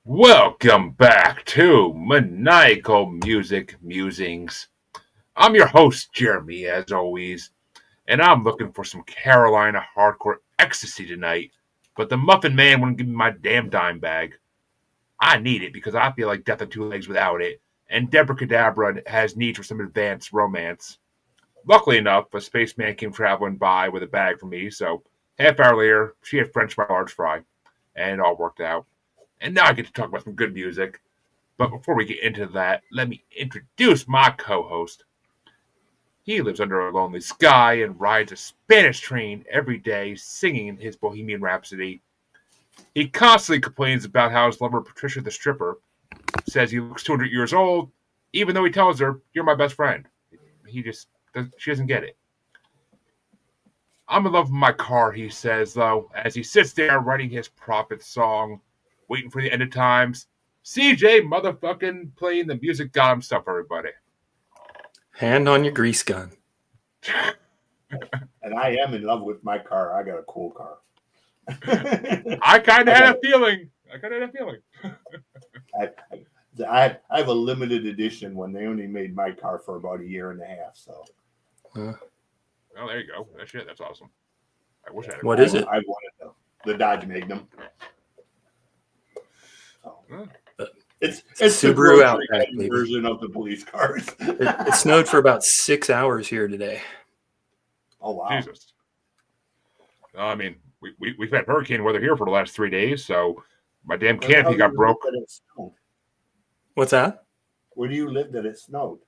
Welcome back to Maniacal Music Musings. I'm your host, Jeremy, as always, and I'm looking for some Carolina hardcore ecstasy tonight, but the Muffin Man wouldn't give me my damn dime bag. I need it because I feel like death on two legs without it, and Deborah Cadabra has need for some advanced romance. Luckily enough, a spaceman came traveling by with a bag for me, so half hour later, she had French my large fry, and it all worked out. And now I get to talk about some good music. But before we get into that, let me introduce my co host. He lives under a lonely sky and rides a Spanish train every day singing his Bohemian Rhapsody. He constantly complains about how his lover, Patricia the stripper, says he looks 200 years old, even though he tells her, "You're my best friend." She doesn't get it. I'm in love with my car, he says, though, as he sits there writing his prophet song, waiting for the end of times. CJ motherfucking playing the music god himself, everybody. Hand on your grease gun. And I am in love with my car. I got a cool car. I kind of had a feeling. I have a limited edition one. They only made my car for about a year and a half. So. Well, there you go. That's awesome. I wish I had. What is it? I wanted the Dodge Magnum. So. It's Subaru Outback version of the police cars. It snowed for about 6 hours here today. Oh wow! Jesus. I mean, we've had hurricane weather here for the last 3 days, so my damn canopy got broke. What's that? Where do you live that it snowed?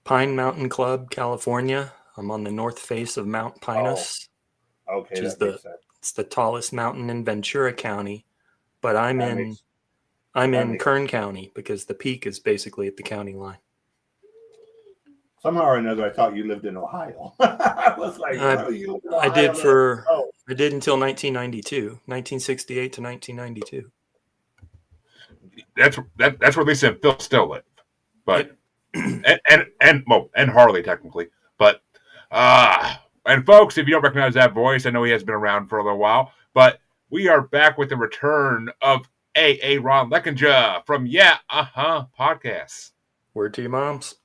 Pine Mountain Club, California. I'm on the north face of Mount Pinus. Oh. Okay, which is it's the tallest mountain in Ventura County, but I'm in Kern County because the peak is basically at the county line. Somehow or another, I thought you lived in Ohio. I was like, I did until 1968 to 1992. That's where Lisa and Phil still live, but and Harley technically, but and folks, if you don't recognize that voice, I know he has been around for a little while, but we are back with the return of A. Ron Leckinger from Podcasts. Word to your moms.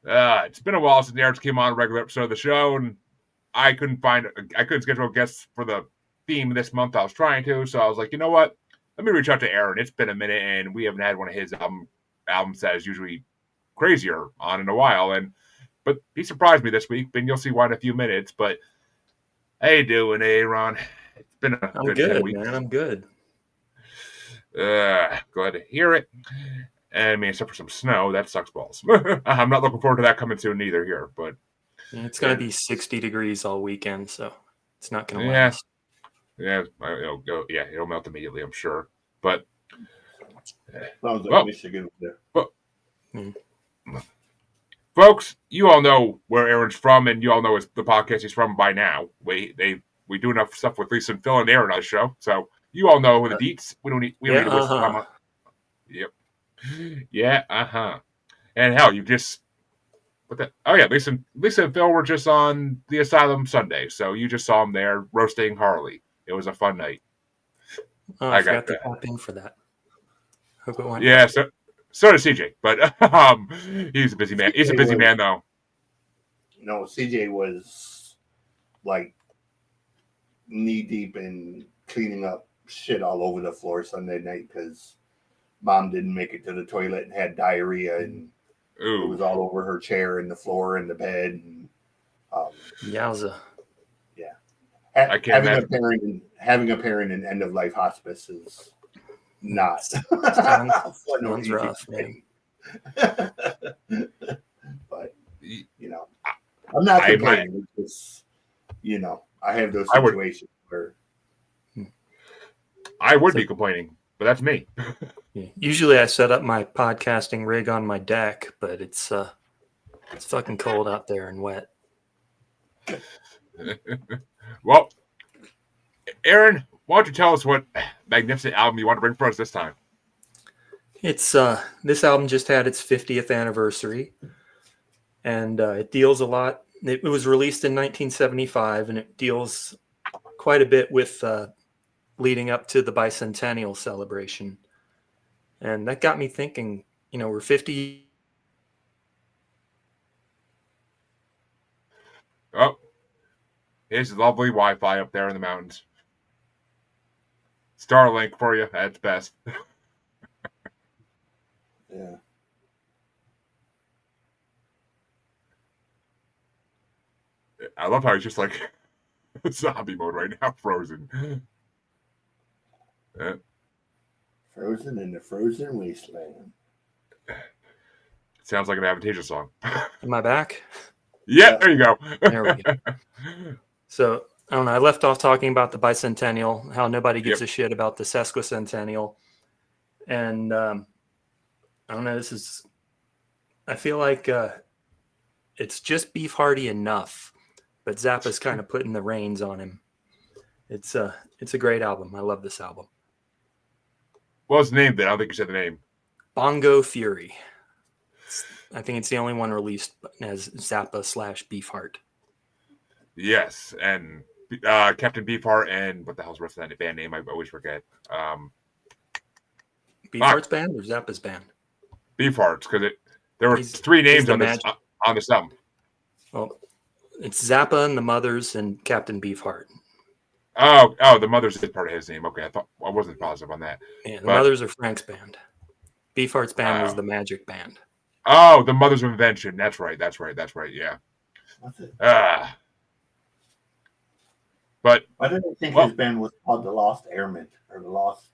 It's been a while since Aaron came on a regular episode of the show, and I couldn't schedule guests for the theme this month. I was trying to, so I was like, you know what? Let me reach out to Aaron. It's been a minute, and we haven't had one of his albums that is usually crazier on in a while. But he surprised me this week, and you'll see why in a few minutes. But how you doing, Aaron? It's been a I'm good good, 10 weeks. Man. I'm good. Glad to hear it. I mean, except for some snow, that sucks balls. I'm not looking forward to that coming soon either here, but it's going to be 60 degrees all weekend, so it's not going to last. Yeah, it'll melt immediately, I'm sure. But sounds like Michigan there. Folks, you all know where Aaron's from, and you all know the podcast he's from by now. We do enough stuff with Lisa and Phil and Aaron on the show, so you all know the deets. We don't need to waste time. Yep. Yeah, And hell, you just Lisa and Phil were just on the Asylum Sunday, so you just saw them there roasting Harley. It was a fun night. Oh, I forgot to tap in for that. Hope it went. Yeah, so does CJ, but he's a busy man. He's a busy man, though. No, CJ was like knee deep in cleaning up shit all over the floor Sunday night because Mom didn't make it to the toilet and had diarrhea, and it was all over her chair and the floor and the bed. And, yowza. Yeah. Having a parent in end of life hospice is not sounds rough, man. But I'm not complaining. It's just, I have those situations where I would be complaining, but that's me. Usually I set up my podcasting rig on my deck, but it's fucking cold out there and wet. Well, Aaron, why don't you tell us what magnificent album you want to bring for us this time? It's this album just had its 50th anniversary, and it deals a lot. It was released in 1975, and it deals quite a bit with leading up to the bicentennial celebration. And that got me thinking, we're 50. Oh, here's lovely Wi-Fi up there in the mountains. Starlink for you at its best. Yeah. I love how he's just like zombie mode right now, frozen. Frozen in the frozen wasteland. Sounds like an Avantasia song. Am I back? Yeah, there you go. There we go. So, I don't know. I left off talking about the bicentennial, how nobody gives a shit about the sesquicentennial. And I don't know. I feel like it's just Beefhearty enough, but Zappa's kind of putting the reins on him. It's a great album. I love this album. What was the name then? I don't think you said the name. Bongo Fury. I think it's the only one released as Zappa / Beefheart. Yes, and Captain Beefheart and what the hell's the rest of that band name? I always forget. Beefheart's band or Zappa's band? Beefheart's, because there were three names on this album. Well, it's Zappa and the Mothers and Captain Beefheart. Oh, the Mothers is part of his name. Okay, I wasn't positive on that. Yeah, the Mothers are Frank's band. Beefheart's band was the Magic Band. Oh, the Mothers of Invention. That's right. Yeah. That's it. But I didn't think his band was called the Lost Airmen or the Lost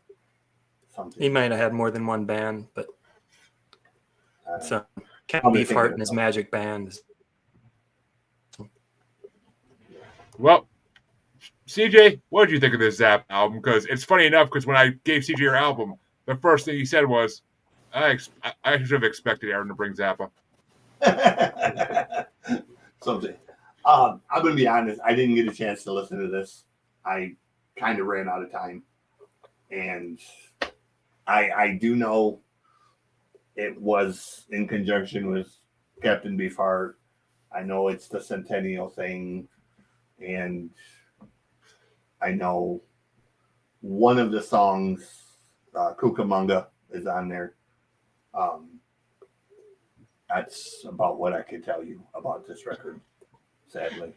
something. He might have had more than one band, but Captain Beefheart and his Magic Band. Well, CJ, what did you think of this Zapp album? Because it's funny enough, because when I gave CJ your album, the first thing he said was, I should have expected Aaron to bring Zappa. Something. I'm going to be honest. I didn't get a chance to listen to this. I kind of ran out of time. And I do know it was in conjunction with Captain Beefheart. I know it's the Centennial thing. And I know one of the songs, Cucamonga, is on there. That's about what I can tell you about this record, sadly.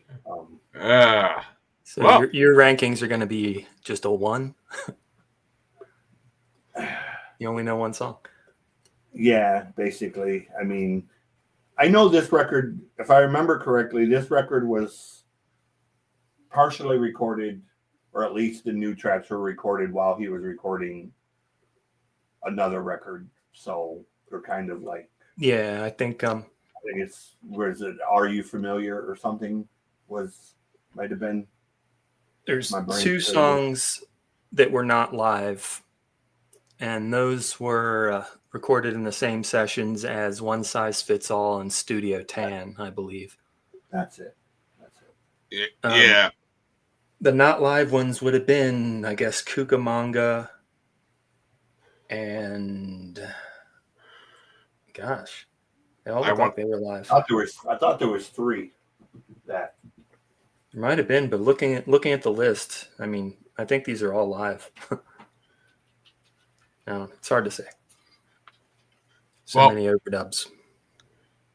So your rankings are going to be just a 1? You only know one song? Yeah, basically. I mean, I know this record, if I remember correctly, this record was partially recorded, or at least the new tracks were recorded while he was recording another record. So they're kind of like, yeah, I think it's, where is it? Are You Familiar or something? Might have been. There's 2 songs that were not live, and those were recorded in the same sessions as One Size Fits All and Studio Tan, I believe. That's it. Yeah. The not live ones would have been, I guess, Cucamonga and gosh, they all look like they were live. I thought there was 3 that there might have been, but looking at the list, I mean, I think these are all live. No, it's hard to say. Many overdubs.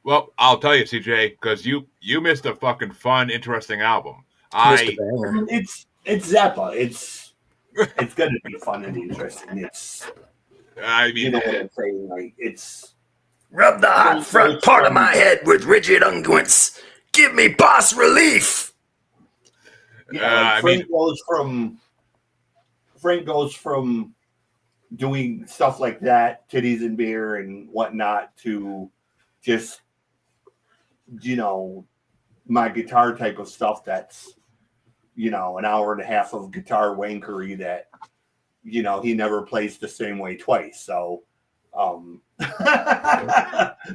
Well, I'll tell you, CJ, because you missed a fucking fun, interesting album. It's Zappa. It's gonna be fun and interesting. You know what I'm saying? Like, it's rub the hot front part of my head with rigid unguents. Give me boss relief. Yeah, Frank goes from doing stuff like that, titties and beer and whatnot, to just, my guitar type of stuff that's, an hour and a half of guitar wankery that, he never plays the same way twice. So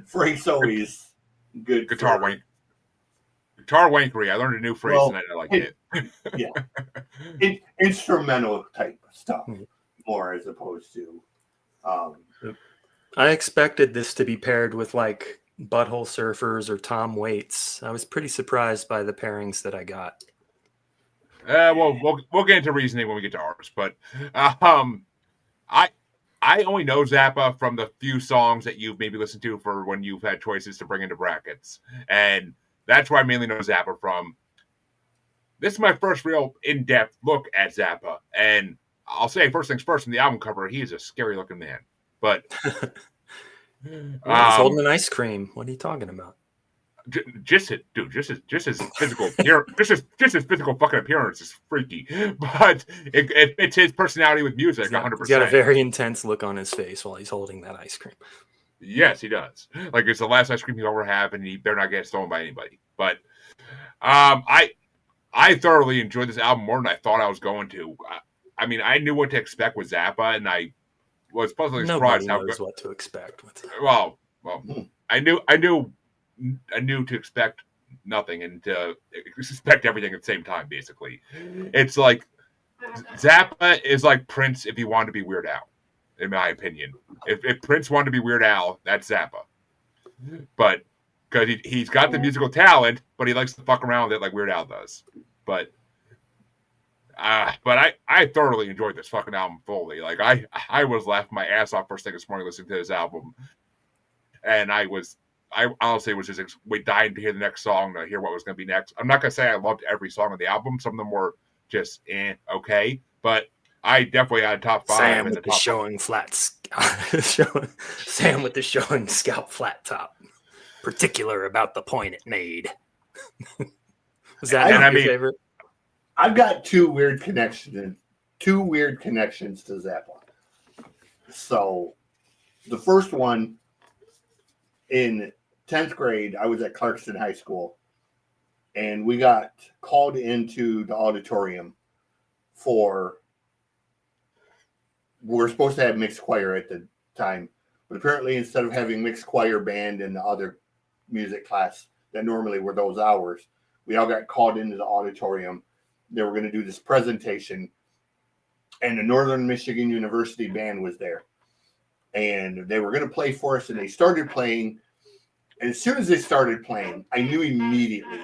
Frank's always good. Guitar wankery. I learned a new phrase tonight. I like it. Yeah. Instrumental type stuff more as opposed to. I expected this to be paired with like Butthole Surfers or Tom Waits. I was pretty surprised by the pairings that I got. Well, we'll get into reasoning when we get to ours, but I I only know Zappa from the few songs that you've maybe listened to for when you've had choices to bring into brackets. And that's where I mainly know Zappa from. This is my first real in-depth look at Zappa. And I'll say first things first, from the album cover, he is a scary looking man. But he's holding an ice cream. What are you talking about? Just his physical appearance, just his physical fucking appearance is freaky, but it fits his personality with music 100%. He's got a very intense look on his face while he's holding that ice cream. Yes, he does. Like it's the last ice cream he'll ever have, and he better not get stolen by anybody. But I thoroughly enjoyed this album more than I thought I was going to. I mean, I knew what to expect with Zappa, and I was pleasantly surprised how knows what to expect with. Well, I knew to expect nothing and to expect everything at the same time, basically. It's like Zappa is like Prince if he wanted to be Weird Al, in my opinion. If Prince wanted to be Weird Al, that's Zappa. But because he's got the musical talent, but he likes to fuck around with it like Weird Al does. But I thoroughly enjoyed this fucking album fully. Like I was laughing my ass off first thing this morning listening to this album, and I honestly was just dying to hear the next song, to hear what was going to be next. I'm not going to say I loved every song on the album. Some of them were just okay, but I definitely had a top 5. Sam with the showing flat, Sam with the showing scalp flat top. Particular about the point it made. Was that your favorite? I've got two weird connections to Zappa. So the first one, in 10th grade, I was at Clarkston High School, and we got called into the auditorium we're supposed to have mixed choir at the time, but apparently instead of having mixed choir, band, and the other music class that normally were those hours, we all got called into the auditorium. They were going to do this presentation, and the Northern Michigan University band was there. And they were going to play for us, and they started playing. And as soon as they started playing, I knew immediately,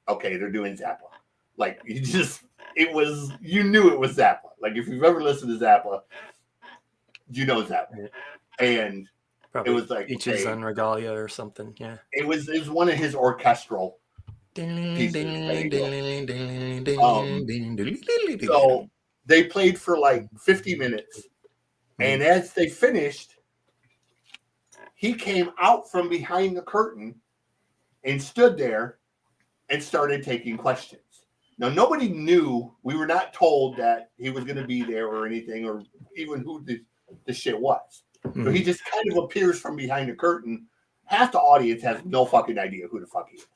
okay, they're doing Zappa. Like, you knew it was Zappa. Like, if you've ever listened to Zappa, you know Zappa. And probably it was like Peaches and Regalia or something. Yeah. It was one of his orchestral pieces. So they played for like 50 minutes. And as they finished, he came out from behind the curtain and stood there and started taking questions. Now, nobody knew. We were not told that he was going to be there or anything, or even who the shit was. So he just kind of appears from behind the curtain. Half the audience has no fucking idea who the fuck he is.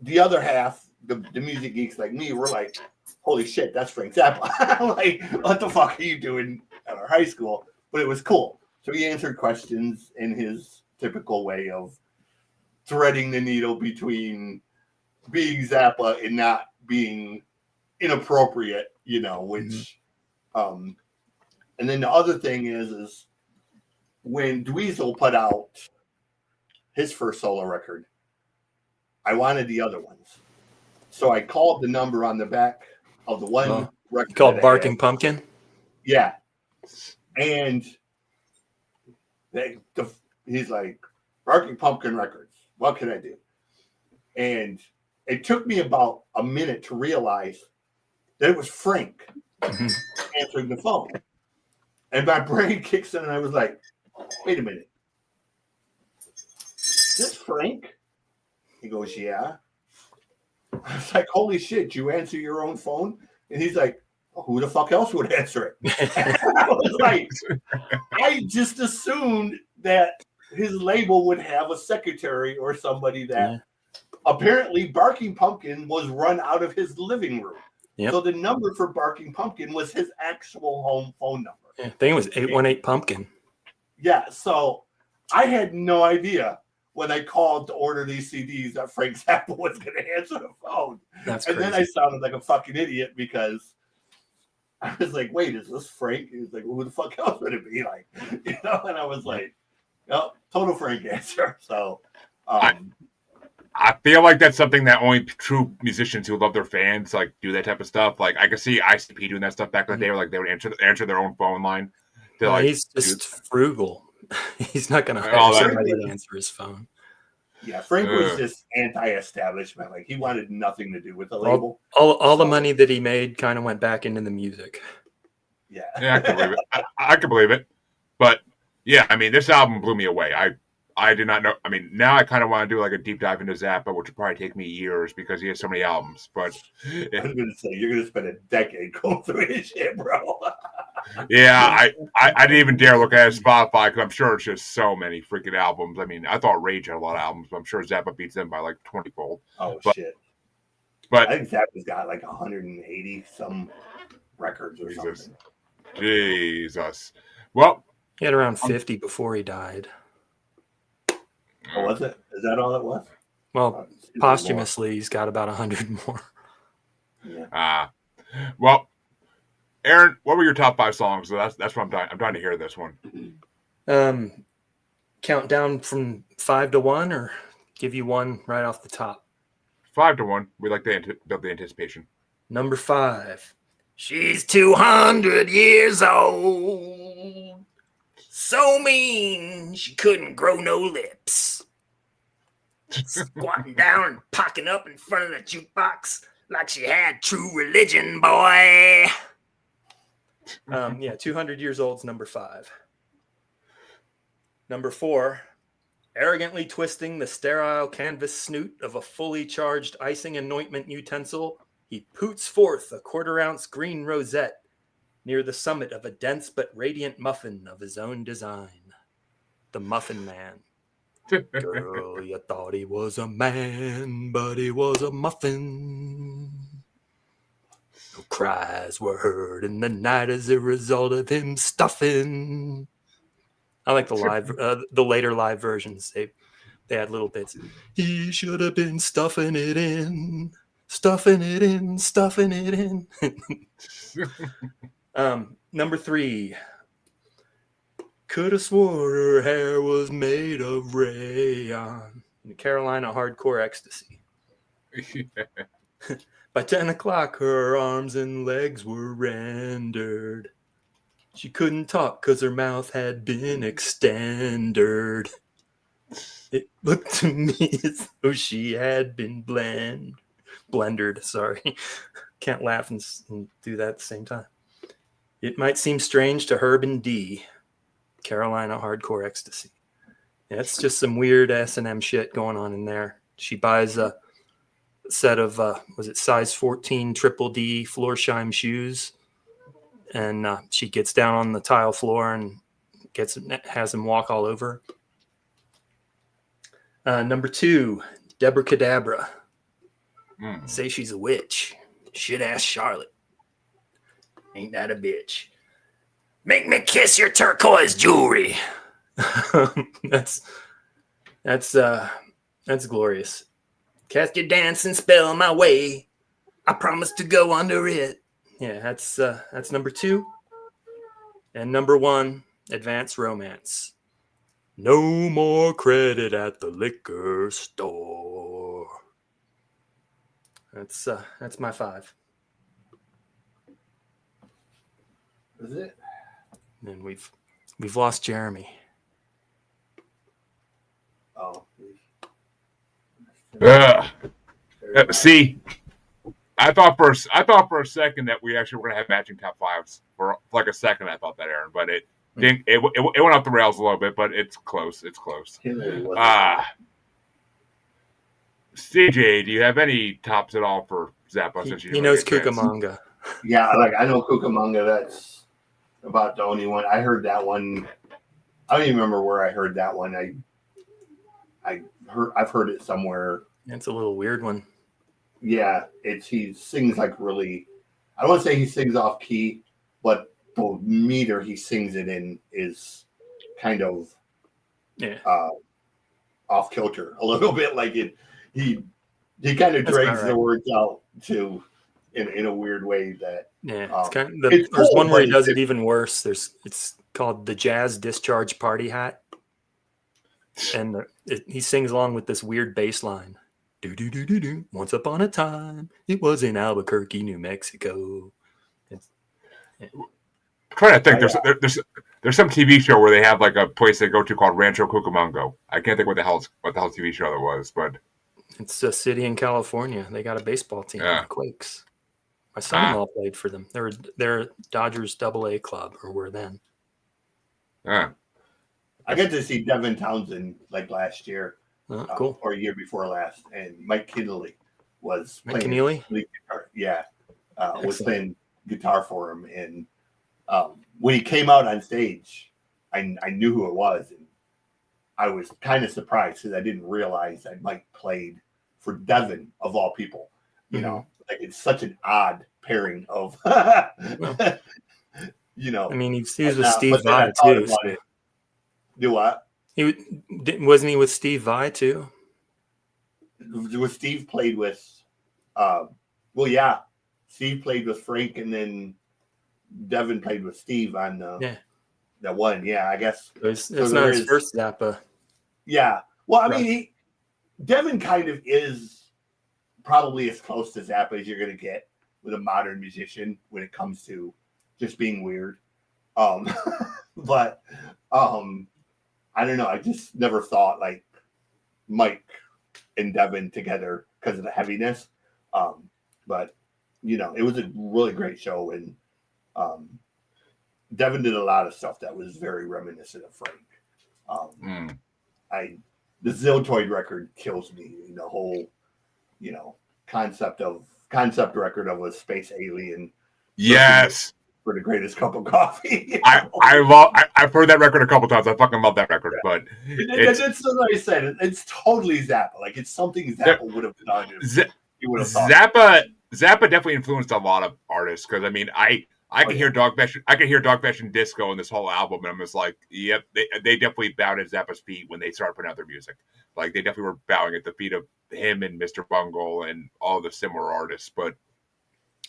The other half, the music geeks like me, were like, holy shit, that's Frank Zappa. Like, what the fuck are you doing at our high school? But it was cool. So he answered questions in his typical way of threading the needle between being Zappa and not being inappropriate, which, and then the other thing is when Dweezil put out his first solo record, I wanted the other ones. So I called the number on the back of the one record. Called Barking Pumpkin? Yeah. And he's like, Barking Pumpkin Records, what can I do? And it took me about a minute to realize that it was Frank answering the phone. And my brain kicks in and I was like, wait a minute. Is this Frank? He goes, yeah. I was like, holy shit, you answer your own phone? And he's like, who the fuck else would answer it? I was like, I just assumed that his label would have a secretary or somebody that apparently Barking Pumpkin was run out of his living room. Yep. So the number for Barking Pumpkin was his actual home phone number. Yeah, I think it was 818 Pumpkin. Yeah, so I had no idea when I called to order these CDs that Frank Zappa was going to answer the phone. That's and crazy. Then I sounded like a fucking idiot because I was like, wait, is this Frank? He was like, who the fuck else would it be like? And I was like, oh, total Frank answer. So I feel like that's something that only true musicians who love their fans like do that type of stuff. Like I could see ICP doing that stuff back in the day, where like they would answer their own phone line. To, like, he's just frugal. He's not going to hire all that. somebody to answer his phone. Yeah, Frank was just anti-establishment. Like he wanted nothing to do with the label. All the money that he made kind of went back into the music. Yeah, I can believe it. I can believe it. But yeah, I mean, this album blew me away. I did not know. I mean, now I kind of want to do like a deep dive into Zappa, which would probably take me years because he has so many albums. But I was going to say you're going to spend a decade going through his shit, bro. Yeah, I didn't even dare look at his Spotify because I'm sure it's just so many freaking albums. I mean, I thought Rage had a lot of albums, but I'm sure Zappa beats them by like 20-fold. Oh, shit. But I think Zappa's got like 180 some records or something. Jesus. Well, he had around 50 before he died. Oh, was it? Is that all it was? Well, posthumously, he's got about 100 more. Yeah. Well, Aaron, what were your top 5 songs? So that's what I'm trying to hear this one. Count down from 5 to 1, or give you one right off the top. 5 to 1. We like to build the anticipation. Number 5. She's 200 years old. So mean she couldn't grow no lips. Squatting down and pocking up in front of the jukebox like she had true religion, boy. 200 years old's number 5. Number 4, arrogantly twisting the sterile canvas snoot of a fully charged icing anointment utensil, he poots forth a 1/4-ounce green rosette near the summit of a dense but radiant muffin of his own design. The Muffin Man. Girl, you thought he was a man, but he was a muffin. No cries were heard in the night as a result of him stuffing. I like the later live versions. They had little bits. He should have been stuffing it in, stuffing it in, stuffing it in. Number 3. Could have swore her hair was made of rayon. Carolina Hardcore Ecstasy. By 10 o'clock, her arms and legs were rendered. She couldn't talk because her mouth had been extended. It looked to me as though she had been blendered. Sorry. Can't laugh and do that at the same time. It might seem strange to Herb and D. Carolina Hardcore Ecstasy. Yeah, it's just some weird S&M shit going on in there. She buys a set of, was it size 14 Triple D Florsheim shoes? And she gets down on the tile floor and has him walk all over. Number 2, Deborah Cadabra. Say she's a witch. Should ask Charlotte. Ain't that a bitch? Make me kiss your turquoise jewelry. That's glorious. Cast your dancing spell my way. I promise to go under it. Yeah, that's number 2. And number 1, Advanced Romance. No more credit at the liquor store. That's my 5. Is it? And we've lost Jeremy. Oh. See, I thought for a second that we actually were gonna have matching top 5s for like a second. I thought that, Aaron, but it didn't. It went off the rails a little bit, but it's close. It's close. CJ, do you have any tops at all for Zappa? He knows Cucamonga. Yeah, I know Cucamonga. That's about the only one. I heard that one. I don't even remember where I heard that one. I've heard it somewhere. It's a little weird one. Yeah, he sings like really. I don't want to say he sings off key, but the meter he sings it in is kind of off kilter a little bit. Like it, he kind of drags the words out too in a weird way that. Yeah, it's kind of there's one where he does it even worse. It's called the Jazz Discharge Party Hat, and he sings along with this weird bass line. Once upon a time, it was in Albuquerque, New Mexico. I'm trying to think. There's some TV show where they have like a place they go to called Rancho Cucamonga. I can't think what the hell TV show that was, but It's a city in California. They got a baseball team, the Quakes. My son-in-law played for them. They're Dodgers AA club, or were then. I got to see Devin Townsend like last year, cool, or a year before last, and Mike Keneally was playing guitar. Yeah, was playing guitar for him, and when he came out on stage, I knew who it was, and I was kind of surprised because I didn't realize that Mike played for Devin of all people. You know, like it's such an odd pairing of, you know. I mean, he was with Steve Vai too. So. Do what? Wasn't he with Steve Vai too? Was Steve played with? Well, yeah, Steve played with Frank, and then Devin played with Steve on that one. Yeah, I guess it's not his first Zappa. Yeah, well, I mean, Devin kind of is probably as close to Zappa as you're going to get with a modern musician when it comes to just being weird. But I don't know. I just never thought like Mike and Devin together because of the heaviness. But you know, it was a really great show, and Devin did a lot of stuff that was very reminiscent of Frank. The Ziltoid record kills me. The whole, you know, concept record of a space alien. Yes. For the greatest cup of coffee. I've heard that record a couple times. I fucking love that record. Yeah. But it's like I said, it's totally Zappa. Like it's something Zappa would have done. Zappa definitely influenced a lot of artists because I mean I can hear Dogfish and Disco in this whole album, and I'm just like, yep, they definitely bowed at Zappa's feet when they started putting out their music. Like they definitely were bowing at the feet of him and Mr. Bungle and all the similar artists. But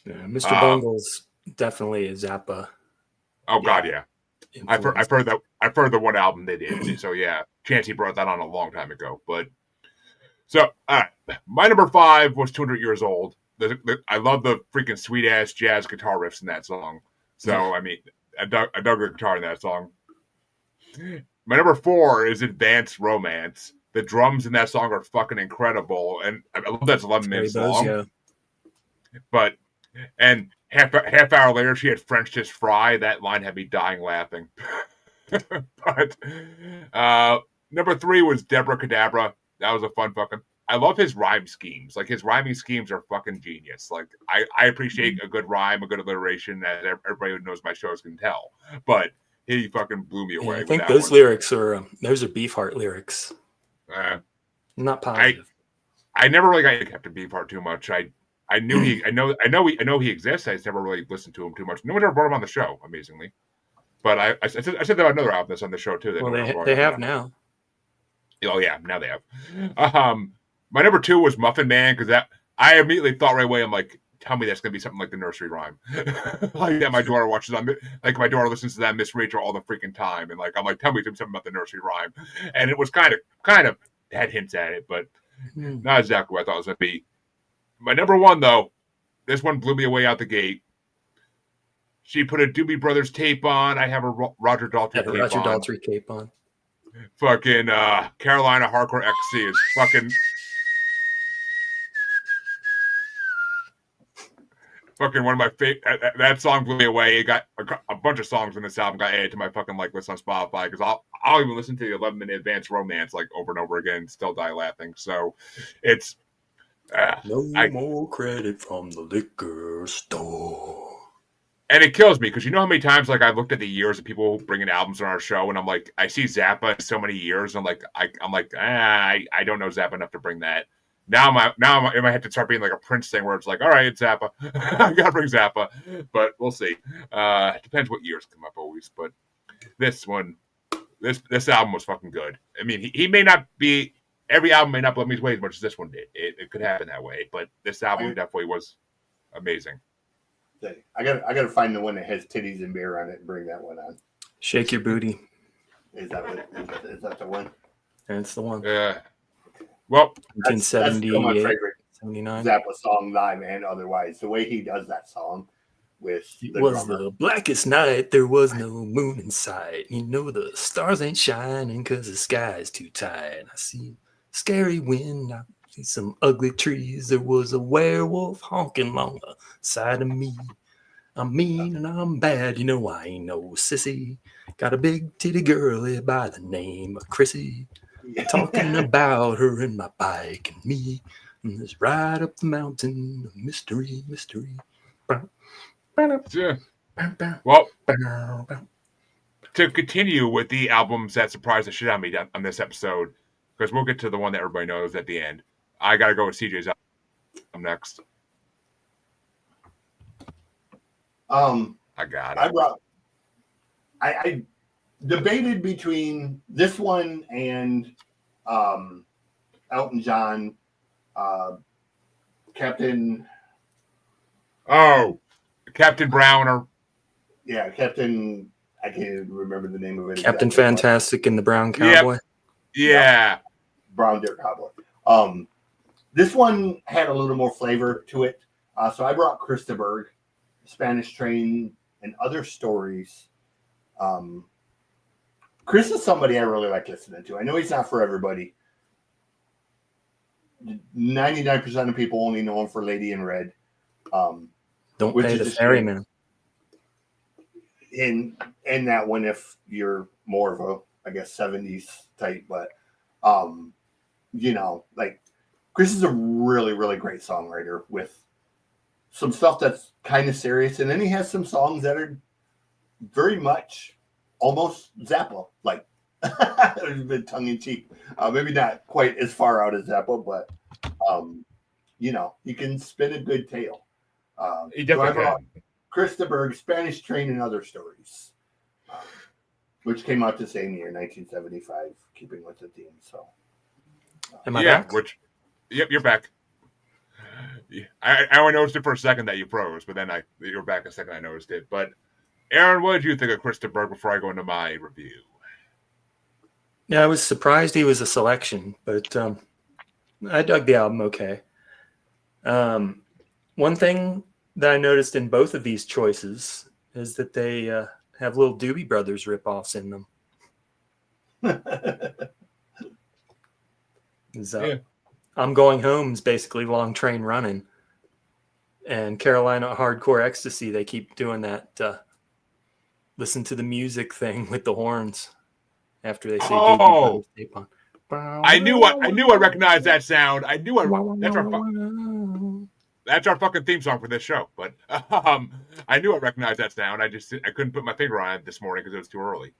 Mr. Bungle's definitely a Zappa. Oh God, yeah. I've heard the one album they did. So yeah, Chancey brought that on a long time ago. But so my number 5 was 200 Years Old. I love the freaking sweet ass jazz guitar riffs in that song. So I mean, I dug the guitar in that song. My number 4 is Advanced Romance. The drums in that song are fucking incredible, and I love that's 11 minutes long. Yeah. But half hour later, she had French Kiss Fry. That line had me dying laughing. But number 3 was Deborah Cadabra. That was a fun fucking. I love his rhyme schemes. Like his rhyming schemes are fucking genius. Like I appreciate a good rhyme, a good alliteration, as everybody who knows my shows can tell. But he fucking blew me away. I think those lyrics are those are Beefheart lyrics. Not positive. I never really got Captain Beefheart too much. I know he exists. I just never really listened to him too much. No one ever brought him on the show, amazingly. But I said that about another album that's on the show too. They have now. Oh yeah, now they have. My number 2 was Muffin Man because that I immediately thought right away. I'm like, tell me that's gonna be something like the nursery rhyme. Like that my daughter watches on, like my daughter listens to that Miss Rachel all the freaking time, and like I'm like, tell me something about the nursery rhyme, and it was kind of had hints at it, but not exactly what I thought it was gonna be. My number 1 though, this one blew me away out the gate. She put a Doobie Brothers tape on. I have a Roger Daltrey tape on. Fucking Carolina Hardcore XC is fucking one of my favorite. That song blew me away. It got a bunch of songs in this album got added to my fucking like list on Spotify because I'll even listen to the 11-minute Advanced Romance like over and over again and still die laughing. So it's no more credit from the liquor store. And it kills me because you know how many times like I looked at the years of people bringing albums on our show, and I'm like, I see Zappa in so many years, and I'm like, I don't know Zappa enough to bring that. Now I'm in my head to start being like a Prince thing where it's like, all right, it's Zappa, I gotta bring Zappa, but we'll see. It depends what years come up always, but this album was fucking good. I mean, he may not be every album may not blow me away as much as this one did. It could happen that way, but this album definitely was amazing. I gotta find the one that has titties and beer on it and bring that one on. Shake Your Booty. Is that the one? That's the one. Yeah. Well, That's still my 1978, favorite 79. Zappa song, live and otherwise. The way he does that song with It the was drummer. the blackest night, there was no moon in sight. You know the stars ain't shining because the sky's too tight. I see scary wind, I see some ugly trees. There was a werewolf honking along the side of me. I'm mean and I'm bad, you know I ain't no sissy. Got a big titty girlie by the name of Chrissy. Talking about her and my bike and me. And this ride up the mountain, mystery, mystery. yeah. Well, to continue with the albums that surprised the shit out of me on this episode, because we'll get to the one that everybody knows at the end. I got to go with CJ's album next. I got it. I debated between this one and Elton John, Captain. Oh, Captain Brown or Captain. I can't remember the name of it. Captain Fantastic and the Brown Cowboy. Yep. Yeah. Brown Dirt Cowboy. This one had a little more flavor to it. So I brought Christaberg, Spanish Train, and Other Stories. Chris is somebody I really like listening to. I know he's not for everybody. 99% of people only know him for Lady in Red. Don't pay the ferryman. In that one, if you're more of a, I guess, 70s type, but like Chris is a really, really great songwriter with some stuff that's kind of serious, and then he has some songs that are very much almost Zappa, like a bit tongue in cheek. Maybe not quite as far out as Zappa, but he can spin a good tale. He definitely can. Christaberg, Spanish Train, and Other Stories, which came out the same year, 1975, keeping with the theme. So, am I back? Yep, you're back. I only noticed it for a second that you froze, but then you were back a second. I noticed it. But Aaron, what did you think of Christaberg before I go into my review? Yeah, I was surprised he was a selection, but I dug the album okay. One thing that I noticed in both of these choices is that they have little Doobie Brothers ripoffs in them. I'm Going Home is basically Long Train Running. And Carolina Hardcore Ecstasy, they keep doing that listen to the music thing with the horns after they say Doobie Brothers tape on. I knew I recognized that sound. That's our fucking theme song for this show. But I knew I recognized that sound. I couldn't put my finger on it this morning because it was too early.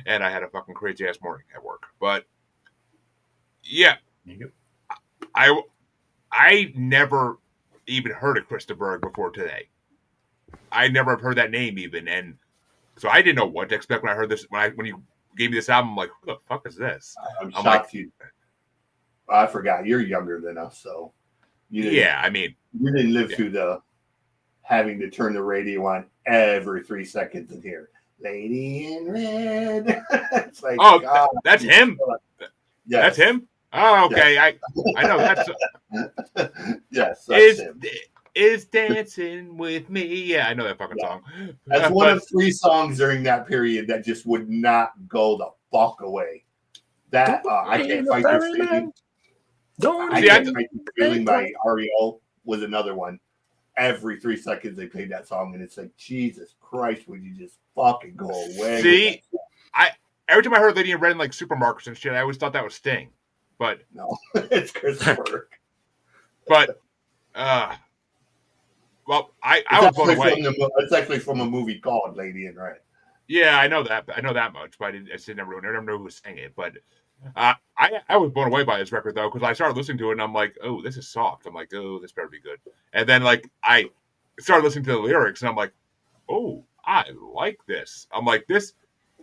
And I had a fucking crazy ass morning at work. But yeah, I never even heard of Christaberg before today. I never heard that name even, and so I didn't know what to expect when I heard this. When you gave me this album, I'm like, who the fuck is this? I'm shocked you. I forgot you're younger than us, so. You didn't live through the having to turn the radio on every 3 seconds and hear Lady in Red. It's like, that's him. Yes. That's him. Oh, okay. Yes. I know that's. Yes, that's him. Is dancing with me? Yeah, I know that fucking song. That's one of 3 songs during that period that just would not go the fuck away. That I Can't Fight This Feeling. I Can't Fight This Feeling by REO was another one. Every 3 seconds they played that song, and it's like, Jesus Christ, would you just fucking go away? See, every time I heard Lady in Red in like supermarkets and shit, I always thought that was Sting, but no, it's Christopher. But well, I was blown away. It's actually from a movie called Lady in Red. Yeah, I know that. I know that much, but I never know who sang it. But I was blown away by this record though, because I started listening to it and I'm like, oh, this is soft. I'm like, oh, this better be good. And then like I started listening to the lyrics and I'm like, oh, I like this. I'm like, this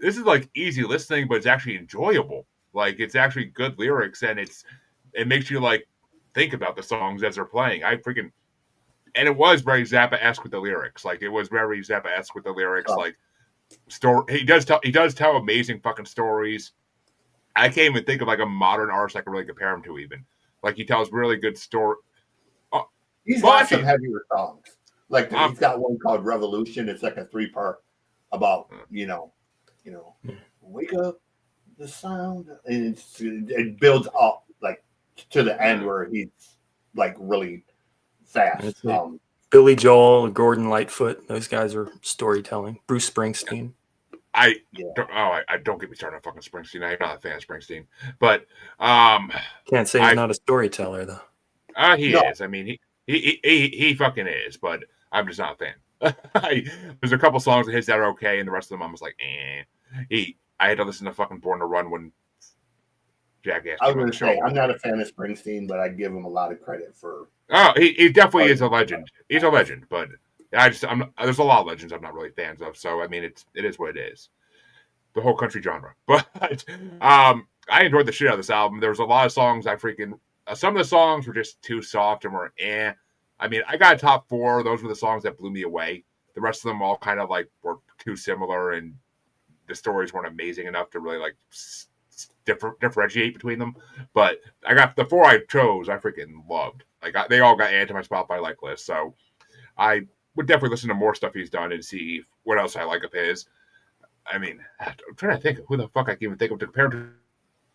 is like easy listening, but it's actually enjoyable. Like it's actually good lyrics and it makes you like think about the songs as they're playing. And it was very Zappa-esque with the lyrics. Like it was very Zappa-esque with the lyrics. Like he does tell amazing fucking stories. I can't even think of like a modern artist I can really compare him to. Even like he tells really good story. Oh, He's well, got actually, some heavier songs. Like he's got one called Revolution. It's like a 3-part about wake up the sound, and it builds up like to the end where he's like really fast. Billy Joel, Gordon Lightfoot, those guys are storytelling. Bruce Springsteen. I don't get me started on fucking Springsteen. I'm not a fan of Springsteen, but can't say he's not a storyteller though. He is. I mean, he fucking is, but I'm just not a fan. There's a couple songs of his that are okay, and the rest of them I'm just like, eh. I had to listen to fucking Born to Run when Jackass. I was going to say I'm not a fan of Springsteen, but I give him a lot of credit for. Oh, he definitely is a legend. He's a legend, but there's a lot of legends I'm not really fans of. So I mean, it is what it is. The whole country genre, but I enjoyed the shit out of this album. There was a lot of songs some of the songs were just too soft and were eh. I mean, I got a top 4. Those were the songs that blew me away. The rest of them all kind of like were too similar, and the stories weren't amazing enough to really like differentiate between them. But I got the 4 I chose. I freaking loved. Like they all got added to my Spotify like list. So I would definitely listen to more stuff he's done and see what else I like of his. I mean, I'm trying to think of who the fuck I can even think of to compare to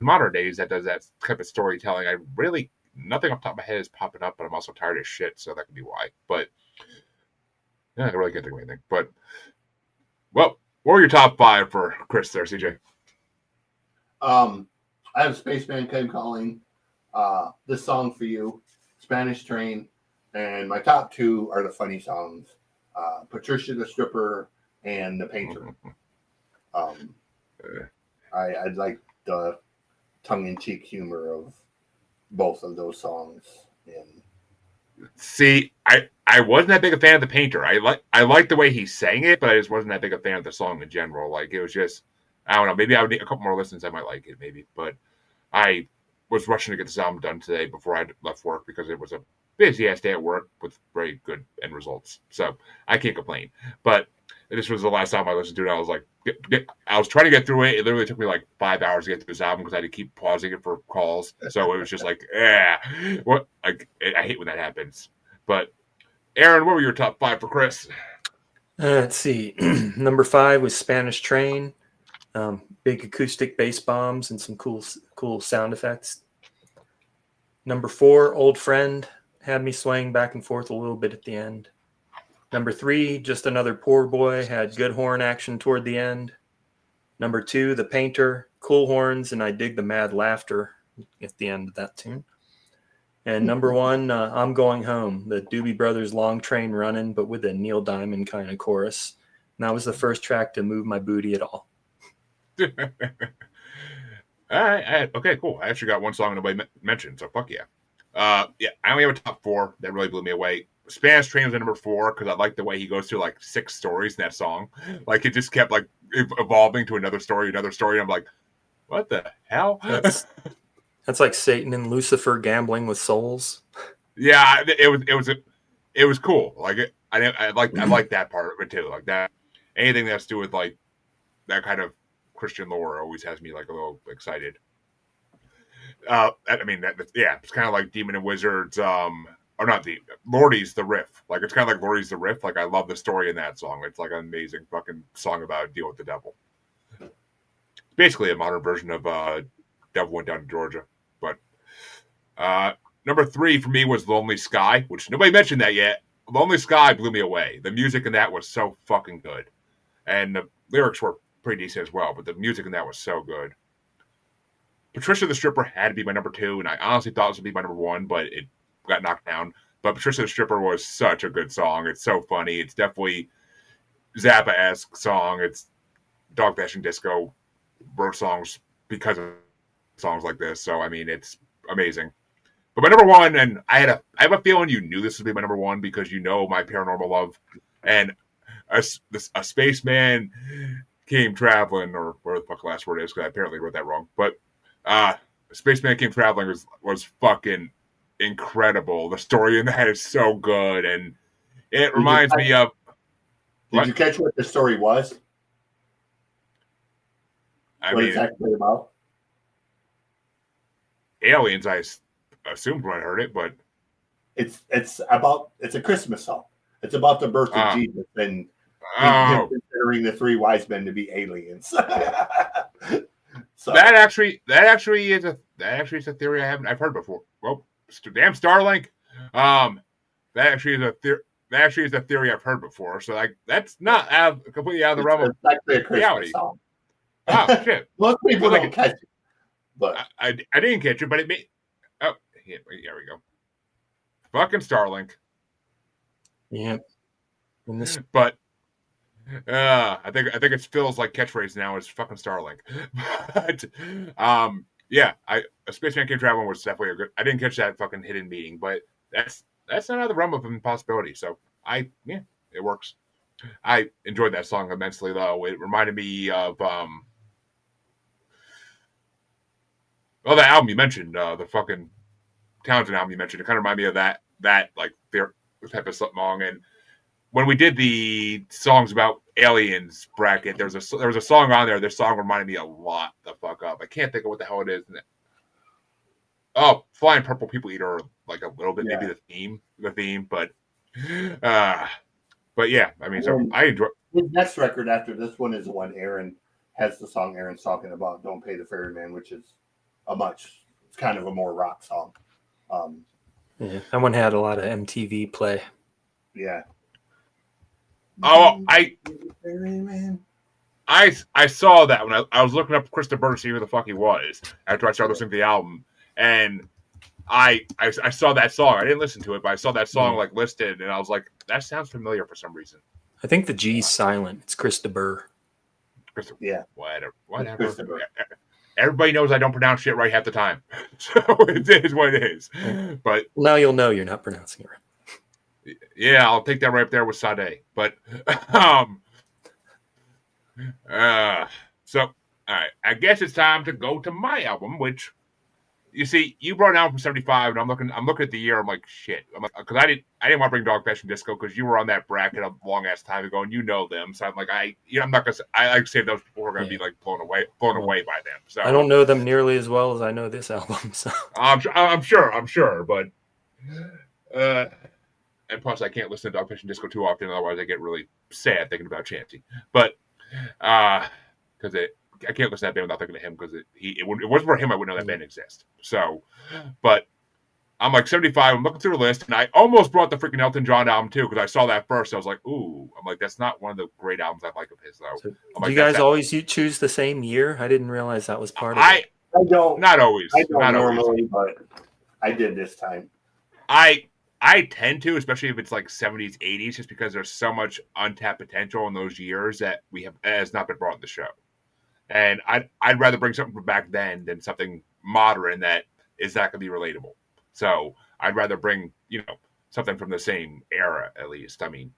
modern days that does that type of storytelling. I really nothing off the top of my head is popping up, but I'm also tired of shit, so that could be why. But yeah, I really can't think of anything. But well, what were your top 5 for Chris there, CJ? I have Spaceman Came Calling, This Song for You, Spanish Train, and my top 2 are the funny songs, Patricia the Stripper and The Painter. I like the tongue-in-cheek humor of both of those songs. And see, I wasn't that big a fan of The Painter. I liked the way he sang it, but I just wasn't that big a fan of the song in general. Like it was just, I don't know. Maybe I would need a couple more listens. I might like it, maybe. But I was rushing to get this album done today before I left work because it was a busy ass day at work with very good end results. So I can't complain. But this was the last time I listened to it. I was like, I was trying to get through it. It literally took me like 5 hours to get through this album because I had to keep pausing it for calls. So it was just like, what? I hate when that happens. But Aaron, what were your top 5 for Chris? Let's see. Number 5 was Spanish Train. Big acoustic bass bombs and some cool sound effects. Number 4, Old Friend, had me swaying back and forth a little bit at the end. Number 3, Just Another Poor Boy, had good horn action toward the end. Number 2, The Painter, cool horns, and I dig the mad laughter at the end of that tune. And number 1, I'm Going Home, the Doobie Brothers Long Train Running, but with a Neil Diamond kind of chorus. And that was the first track to move my booty at all. All right. Okay, cool. I actually got one song nobody mentioned, so fuck yeah. I only have a top 4 that really blew me away. Spanish Train was at number 4 because I like the way he goes through like 6 stories in that song. Like it just kept like evolving to another story. And I'm like, what the hell? That's like Satan and Lucifer gambling with souls. Yeah, it was cool. Like I like that part of it too. Like that, anything that's to do with like that kind of Christian lore always has me like a little excited. I mean, it's kind of like Demon and Wizards. Or not Lordy's the Riff. Like it's kind of like Lordy's the Riff. Like I love the story in that song. It's like an amazing fucking song about deal with the devil. It's basically a modern version of Devil Went Down to Georgia. But number 3 for me was Lonely Sky, which nobody mentioned that yet. Lonely Sky blew me away. The music in that was so fucking good, and the lyrics were pretty decent as well. But the music in that was so good. Patricia the Stripper had to be my number 2, and I honestly thought this would be my number 1, but it got knocked down. But Patricia the Stripper was such a good song. It's so funny. It's definitely Zappa-esque song. It's Dog Bashing Disco wrote songs because of songs like this. So I mean, it's amazing. But my number 1, and I have a feeling you knew this would be my number 1 because you know my paranormal love, and a spaceman came traveling, or whatever the fuck the last word is, because I apparently wrote that wrong. But Spaceman Came Traveling was fucking incredible. The story in that is so good, and it reminds me of. Did you catch what the story was? I what mean, it's actually about? Aliens, I assumed when I heard it, but It's a Christmas song. It's about the birth of Jesus and him considering the three wise men to be aliens. So that actually is a theory I've heard before. Well, damn Starlink. That actually is a theory I've heard before. So like that's not completely out of the realm of actually a Christmas reality. song. Oh shit! Most people don't catch it, but I didn't catch it, but it made. Oh, yeah, there we go. Fucking Starlink. Yeah. But I think it feels like catchphrase now is fucking Starlink. But yeah, a Spaceman Came Traveling was definitely a good. I didn't catch that fucking hidden meeting, but that's not out of the realm of impossibility. So it works. I enjoyed that song immensely, though. It reminded me of the album you mentioned, the fucking Townsend album you mentioned. It kind of reminded me of that like their type of song. And when we did the songs about aliens bracket, there was a song on there. This song reminded me a lot the fuck up. I can't think of what the hell it is. Oh, Flying Purple People Eater, like a little bit, maybe the theme, but yeah, I mean, so I enjoy. The next record after this one is the one Aaron has the song Aaron's talking about, "Don't Pay the Ferryman," which is it's kind of a more rock song. Yeah, that one had a lot of MTV play. Yeah. Oh, I saw that when I was looking up Krista Bird to see who the fuck he was after I started listening to the album, and I saw that song. I didn't listen to it, but I saw that song like listed, and I was like, that sounds familiar for some reason. I think the G's silent. It's Krista Burr. Yeah. Whatever. Everybody knows I don't pronounce shit right half the time, so it is what it is. But now you'll know you're not pronouncing it right. Yeah, I'll take that right up there with Sade. But so all right, I guess it's time to go to my album, which you see, you brought an album from '75, and I'm looking at the year. I'm like, shit, because I didn't want to bring Dog Fashion Disco because you were on that bracket a long ass time ago, and you know them. So I'm like, I'm not gonna. I like to say those people are gonna be like blown away by them. So I don't know them nearly as well as I know this album. So I'm sure, but and plus I can't listen to Dog Fashion Disco too often, otherwise I get really sad thinking about Chansey. But because I can't listen to that band without thinking of him because it wasn't for him I wouldn't know that band exists. So, but I'm like 75. I'm looking through the list, and I almost brought the freaking Elton John album too because I saw that first. I was like, ooh, I'm like, that's not one of the great albums I like of his though. So like, do you guys always choose the same year? I didn't realize that was part of it. I don't. Not always. I don't not normally, always. but I did this time. I tend to, especially if it's like 70s, 80s, just because there's so much untapped potential in those years that has not been brought to the show. And I'd rather bring something from back then than something modern that is not going to be relatable. So I'd rather bring, something from the same era at least. I mean,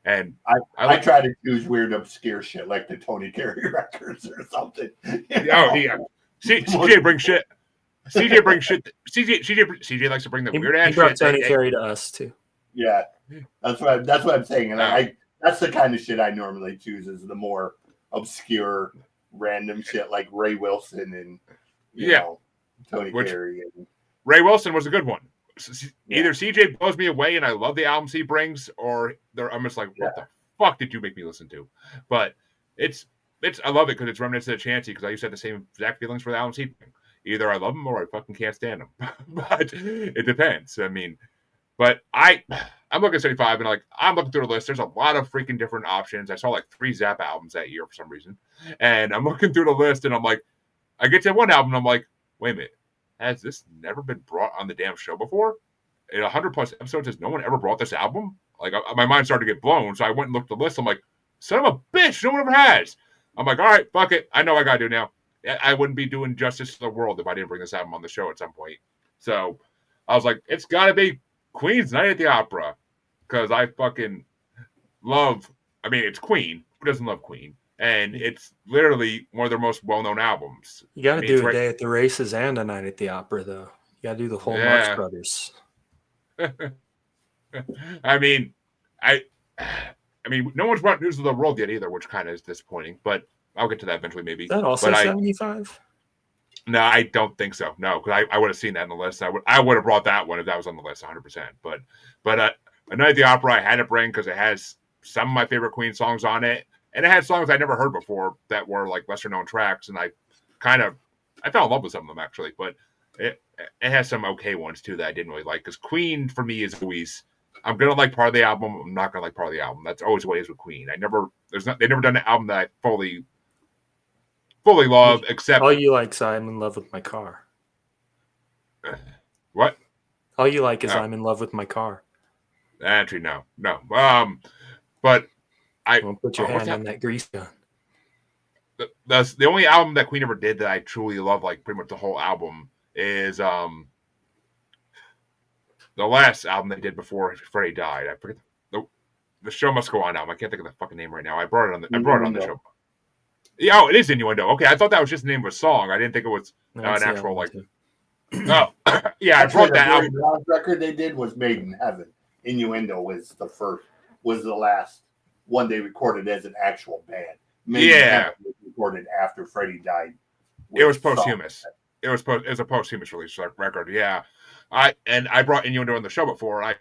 and I try to choose weird, obscure shit like the Tony Carey records or something. Oh yeah, CJ brings shit. CJ brings shit. CJ likes to bring the weird ass shit. He brought Tony Carey to us too. Yeah, that's what I'm saying, and that's the kind of shit I normally choose is the more obscure, random shit like Ray Wilson and you know, Tony Carey. And Ray Wilson was a good one. Either CJ blows me away and I love the albums he brings, or I'm just like, what the fuck did you make me listen to? But I love it because it's reminiscent of Chansey because I used to have the same exact feelings for the albums he brings. Either I love them or I fucking can't stand them. But it depends. I mean, but I'm looking at 75 and I'm looking through the list. There's a lot of freaking different options. I saw like 3 Zappa albums that year for some reason. And I'm looking through the list and I'm like, I get to one album and I'm like, wait a minute. Has this never been brought on the damn show before? In 100 plus episodes, has no one ever brought this album? Like, my mind started to get blown. So I went and looked at the list. I'm like, son of a bitch, no one ever has. I'm like, all right, fuck it. I know what I got to do now. I wouldn't be doing justice to the world if I didn't bring this album on the show at some point. So I was like, it's got to be Queen's Night at the Opera. Because I fucking love, it's Queen. Who doesn't love Queen? And it's literally one of their most well-known albums. You got to do a Day at the Races and a Night at the Opera, though. You got to do the whole Marx Brothers. No one's brought News of the World yet either, which kind of is disappointing. But I'll get to that eventually, maybe. Is that also 75? No, I don't think so. No, because I would have seen that on the list. I would have brought that one if that was on the list, 100%. But A Night at the Opera I had to bring because it has some of my favorite Queen songs on it, and it had songs I never heard before that were like lesser known tracks, and I fell in love with some of them actually. But it has some okay ones too that I didn't really like because Queen for me is always I'm gonna like part of the album. I'm not gonna like part of the album. That's always the way it is with Queen. They've never done an album that I fully love, except all you like is I'm in love with my car. What? All you like is I'm in love with my car. Actually, no. But I won't put your hand on that grease gun. The only album that Queen ever did that I truly love, like pretty much the whole album, is the last album they did before Freddie died. I forget the Show Must Go On album. I can't think of the fucking name right now. I brought it on the show. Yeah, oh, it is Innuendo. Okay, I thought that was just the name of a song. I didn't think it was an actual like. Oh, yeah, I brought that album. The last record they did was Made in Heaven. Innuendo was the last one they recorded as an actual band. Made in Heaven was recorded after Freddie died. It was posthumous. It was a posthumous release record. Yeah, I brought Innuendo on the show before.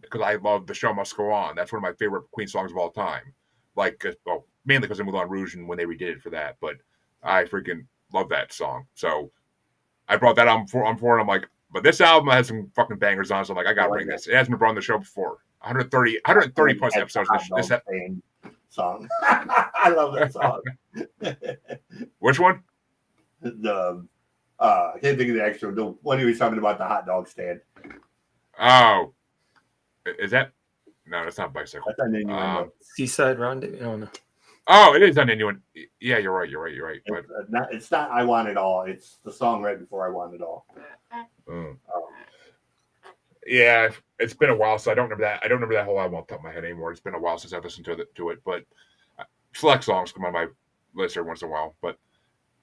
Because I love The Show Must Go On. That's one of my favorite Queen songs of all time. Like, well, mainly because of Moulin Rouge and when they redid it for that. But I freaking love that song. So I brought that album for, and I'm like, but this album has some fucking bangers on it. So I'm like, I gotta bring this. It hasn't been brought on the show before. 130 plus episodes. This song. I love that song. Which one? I can't think of the actual. The one he was talking about, the hot dog stand. Oh. Is that? No, that's not Bicycle. That's on Innuendo. Seaside Rendezvous. Oh, no. Oh, it is on Innuendo. Yeah, you're right. But it's not I Want It All. It's the song right before I Want It All. Yeah, it's been a while, so I don't remember that. I don't remember that whole album off the top of my head anymore. It's been a while since I've listened to it, but select songs come on my list every once in a while. But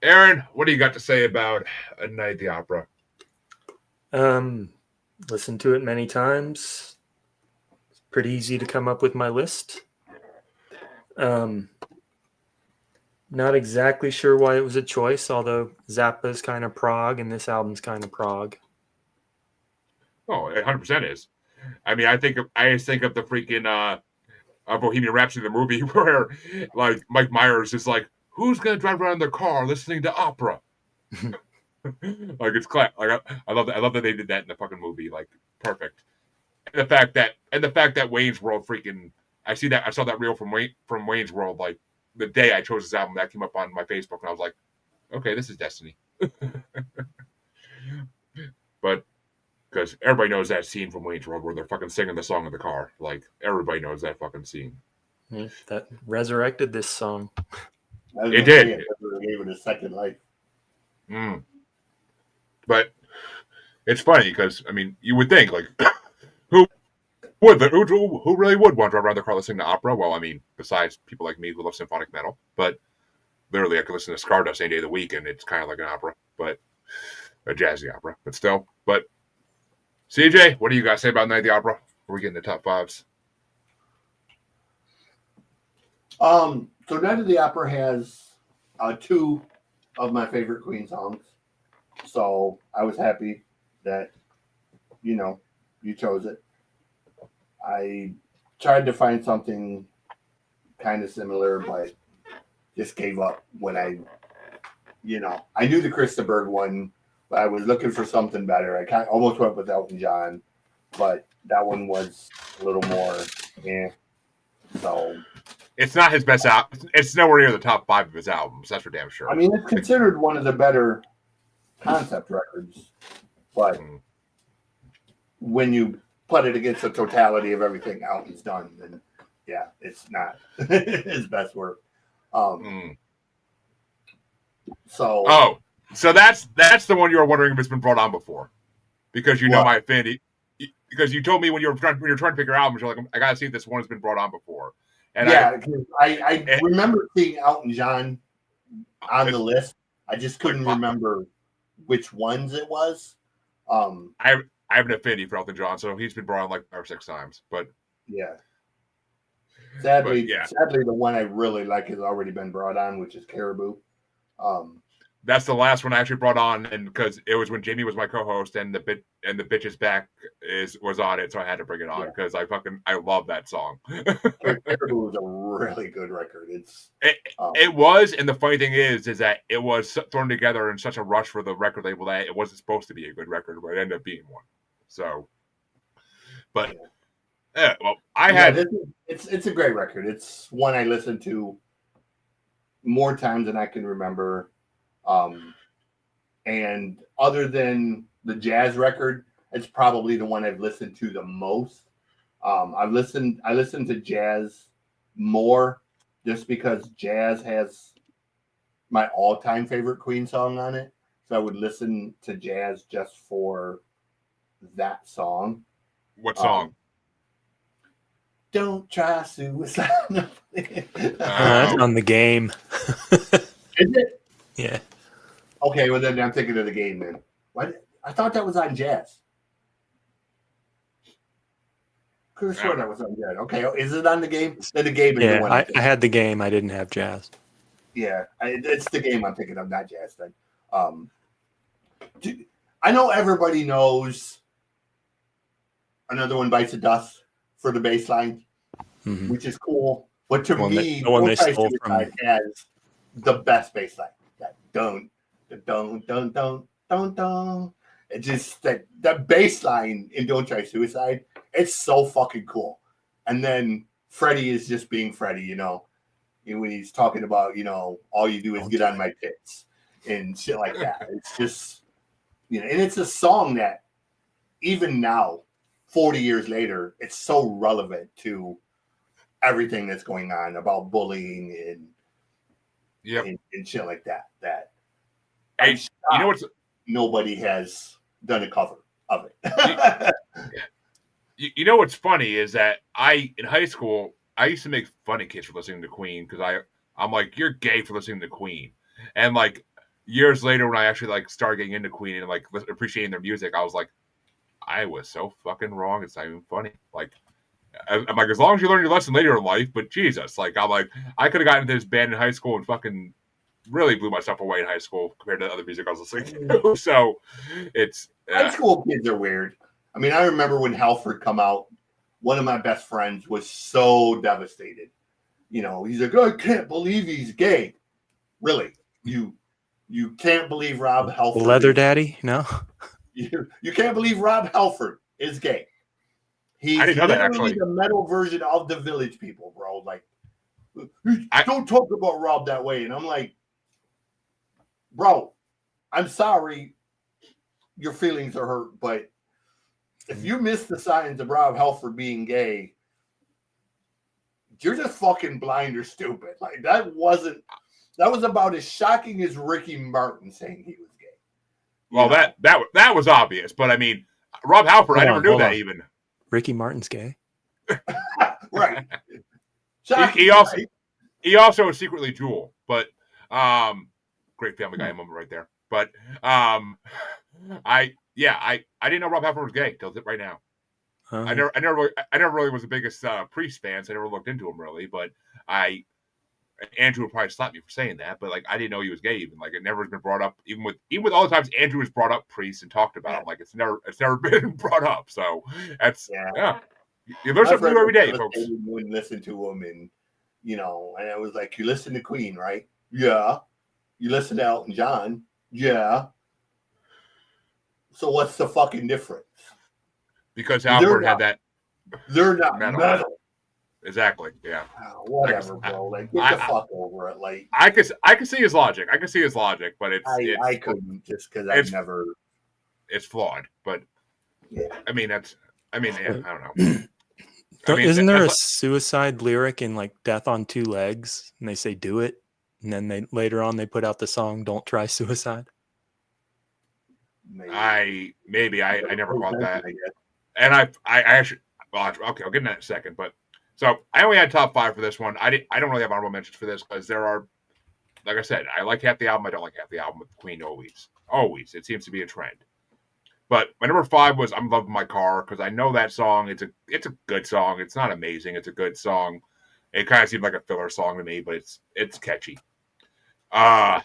Aaron, what do you got to say about A Night at the Opera? Listened to it many times. It's pretty easy to come up with my list. Not exactly sure why it was a choice, although Zappa's kind of prog and this album's kind of prog. Oh, it 100% is. I mean, I just think of the freaking Bohemian Rhapsody, the movie, where like Mike Myers is like, "Who's gonna drive around in their car listening to opera?" Like it's class. Like I love that. I love that they did that in the fucking movie. Like perfect. And the fact that Wayne's World freaking. I saw that reel from Wayne's World like the day I chose this album. That came up on my Facebook, and I was like, okay, this is destiny. But because everybody knows that scene from Wayne's World where they're fucking singing the song in the car. Like everybody knows that fucking scene. Yeah, that resurrected this song. It did. It gave it a second life. But it's funny because I mean, you would think like, who really would want to drive around their car listening to opera? Well, I mean, besides people like me who love symphonic metal, but literally I could listen to Stardust any day of the week, and it's kind of like an opera, but a jazzy opera, but still. But CJ, what do you guys say about Night at the Opera? Before we get into top fives. So Night at the Opera has two of my favorite Queen songs. So I was happy that, you chose it. I tried to find something kind of similar, but just gave up when I knew the Krista Berg one, but I was looking for something better. I almost went with Elton John, but that one was a little more, So it's not his best album. It's nowhere near the top 5 of his albums. That's for damn sure. I mean, it's considered one of the better concept records, but when you put it against the totality of everything Elton's done, then yeah, it's not his best work. So that's the one you were wondering if it's been brought on before, because you know my affinity. Because you told me when you're trying to pick your albums, you're like, I gotta see if this one has been brought on before. And I remember seeing Elton John on the list. I just couldn't remember which ones it was. I have an affinity for Elton John, so he's been brought on like 5 or 6 times. But yeah, sadly, the one I really like has already been brought on, which is Caribou. That's the last one I actually brought on, and because it was when Jamie was my co-host, and the bitch is back was on it, so I had to bring it on because I love that song. Caribou was a really good record. It was, and the funny thing is that it was thrown together in such a rush for the record label that it wasn't supposed to be a good record, but it ended up being one. So, but well, it's a great record. It's one I listened to more times than I can remember. And other than the jazz record, it's probably the one I've listened to the most. I listened to jazz more just because jazz has my all-time favorite Queen song on it. So I would listen to jazz just for that song. What song? Don't try suicide. That's on the game. Is it? Yeah. Okay, well then I'm thinking of the game then. What? I thought that was on jazz. Could have sworn that was on jazz. Okay, is it on the game? Then the game is the one. I had the game. I didn't have jazz. Yeah, it's the game I'm thinking of, not jazz. Then, I know everybody knows Another One Bites the Dust for the bass line, which is cool. But to me, the one they stole from has the best bass line. That don't. It just that bass line in Don't Try Suicide, it's so fucking cool. And then Freddie is just being Freddie, you know. And when he's talking about, you know, all you do is get on my tits and shit like that. It's just, you know, and it's a song that even now, 40 years later, it's so relevant to everything that's going on about bullying and shit like that. Hey, you know what's nobody has done a cover of it. You know what's funny is that in high school I used to make fun of kids for listening to Queen because I'm like, you're gay for listening to Queen, and like years later when I actually like started getting into Queen and like appreciating their music, I was like, I was so fucking wrong. It's not even funny. Like I'm like, as long as you learn your lesson later in life, but Jesus, like I'm like, I could have gotten into this band in high school and fucking really blew myself away in high school compared to the other music I was listening to. So it's high school kids are weird. I mean, I remember when Halford come out, one of my best friends was so devastated. You know, he's like, I can't believe he's gay. Really? You can't believe Rob Halford. Leather Daddy? No. You can't believe Rob Halford is gay. He's I didn't know that, actually. the metal version of the Village People, bro. Like, don't talk about Rob that way. And I'm like, bro, I'm sorry your feelings are hurt, but if you miss the signs of Rob Halford being gay, you're just fucking blind or stupid. Like that was about as shocking as Ricky Martin saying he was gay. Well, that was obvious, but I mean, Rob Halford, I never knew that even. Ricky Martin's gay. Right. He also is secretly Jewel, but great Family Guy moment right there. But I didn't know Rob Halford was gay till right now. I never really was the biggest Priest fan, so I never looked into him really. But Andrew would probably slap me for saying that, but like I didn't know he was gay. Even like it never has been brought up. Even with all the times Andrew has brought up Priest and talked about him, like it's never been brought up. So that's you learn something new every day, folks. Wouldn't listen to him, and you know, and I was like, you listen to Queen, right? Yeah. You listen to Elton John, yeah. So what's the fucking difference? Because Halford had that. They're not metal. Exactly. Yeah. Oh, whatever, bro. Like, get the fuck over it. Like, I can see his logic. I can see his logic, but I couldn't just because I've never. It's flawed, but yeah. I mean, I don't know. Isn't there a suicide lyric in like "Death on Two Legs" and they say "Do it," and then later on they put out the song "Don't Try Suicide"? I never caught that, and I actually. Well, okay, I'll get in that in a second, but. So I only had top 5 for this one. I don't really have honorable mentions for this because there are, like I said, I like half the album. I don't like half the album with Queen always. It seems to be a trend. But my number 5 was "I'm Loving My Car" because I know that song. It's a good song. It's not amazing. It's a good song. It kind of seemed like a filler song to me, but it's catchy. My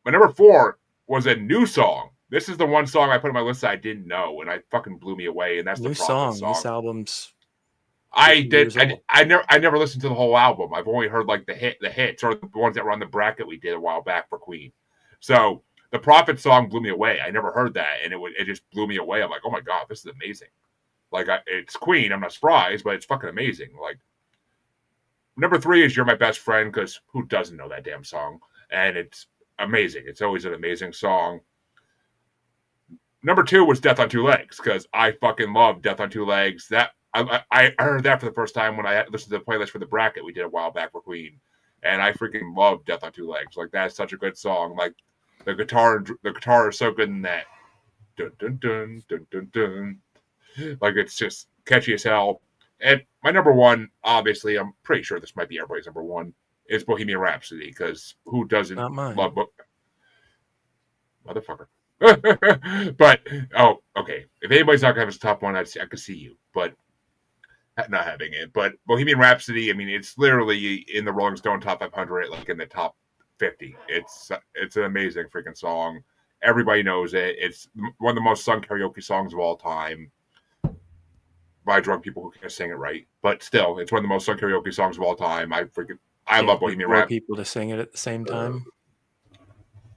number 4 was a new song. This is the one song I put on my list that I didn't know, and I fucking blew me away. And that's New the Prophet song. song. This album's I 50 years did. old. I never listened to the whole album. I've only heard like the hits, or the ones that were on the bracket we did a while back for Queen. So the Prophet song blew me away. I never heard that, and it just blew me away. I'm like, oh my god, this is amazing. Like it's Queen. I'm not surprised, but it's fucking amazing. Like number 3 is "You're My Best Friend" because who doesn't know that damn song? And it's amazing. It's always an amazing song. Number 2 was "Death on Two Legs" because I fucking love "Death on Two Legs." That I heard that for the first time when I listened to the playlist for the bracket we did a while back for Queen, and I freaking love "Death on Two Legs." Like that's such a good song. Like the guitar is so good in that. Dun dun dun dun dun dun. Like it's just catchy as hell. And my number 1, obviously, I'm pretty sure this might be everybody's number 1, is "Bohemian Rhapsody" because who doesn't Not mine. love motherfucker? But okay. If anybody's not gonna have his top 1, I could see you, but not having it. But Bohemian Rhapsody, I mean, it's literally in the Rolling Stone top 500, like in the top 50. It's an amazing freaking song. Everybody knows it. It's one of the most sung karaoke songs of all time by drunk people who can't sing it right. But still, it's one of the most sung karaoke songs of all time. I love Bohemian Rhapsody. People to sing it at the same time.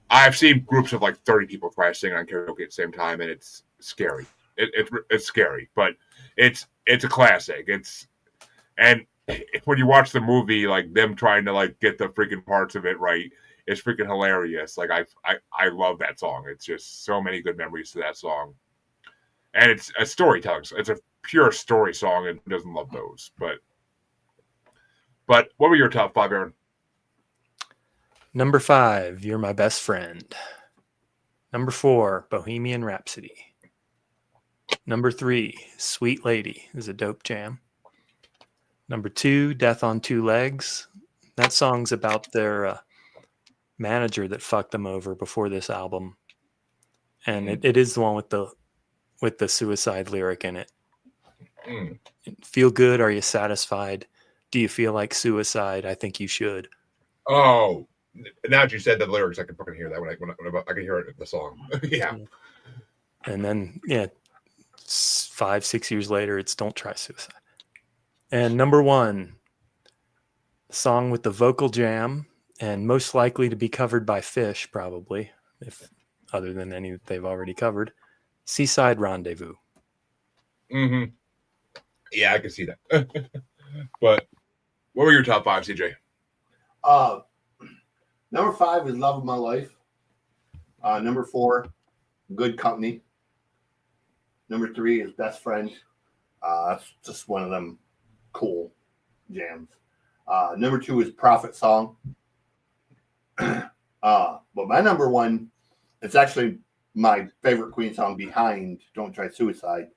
I've seen groups of like 30 people try to sing on karaoke at the same time, and it's scary. It's scary, but it's a classic. And when you watch the movie, like them trying to like get the freaking parts of it right, it's freaking hilarious. Like I love that song. It's just so many good memories to that song, and it's a storytelling. It's a pure story song, and who doesn't love those? But what were your top 5, Aaron? Number 5, "You're My Best Friend." Number 4, "Bohemian Rhapsody." Number 3, "Sweet Lady" is a dope jam. Number 2, "Death on Two Legs." That song's about their manager that fucked them over before this album, and it is the one with the suicide lyric in it. Feel good? Are you satisfied? Do you feel like suicide? I think you should. Oh, now that you said the lyrics, I can fucking hear that when I can hear it in the song. Yeah. And then 5-6 years later, it's "Don't Try Suicide." And number 1, song with the vocal jam and most likely to be covered by Fish, probably, if other than any that they've already covered, "Seaside Rendezvous." Mm-hmm. Yeah, I can see that. But what were your top 5, CJ? Number 5 is "Love of My Life." Number 4, "Good Company." Number 3 is "Best Friend." That's just one of them cool jams. Number 2 is "Prophet Song." But my number 1, it's actually my favorite Queen song behind "Don't Try Suicide."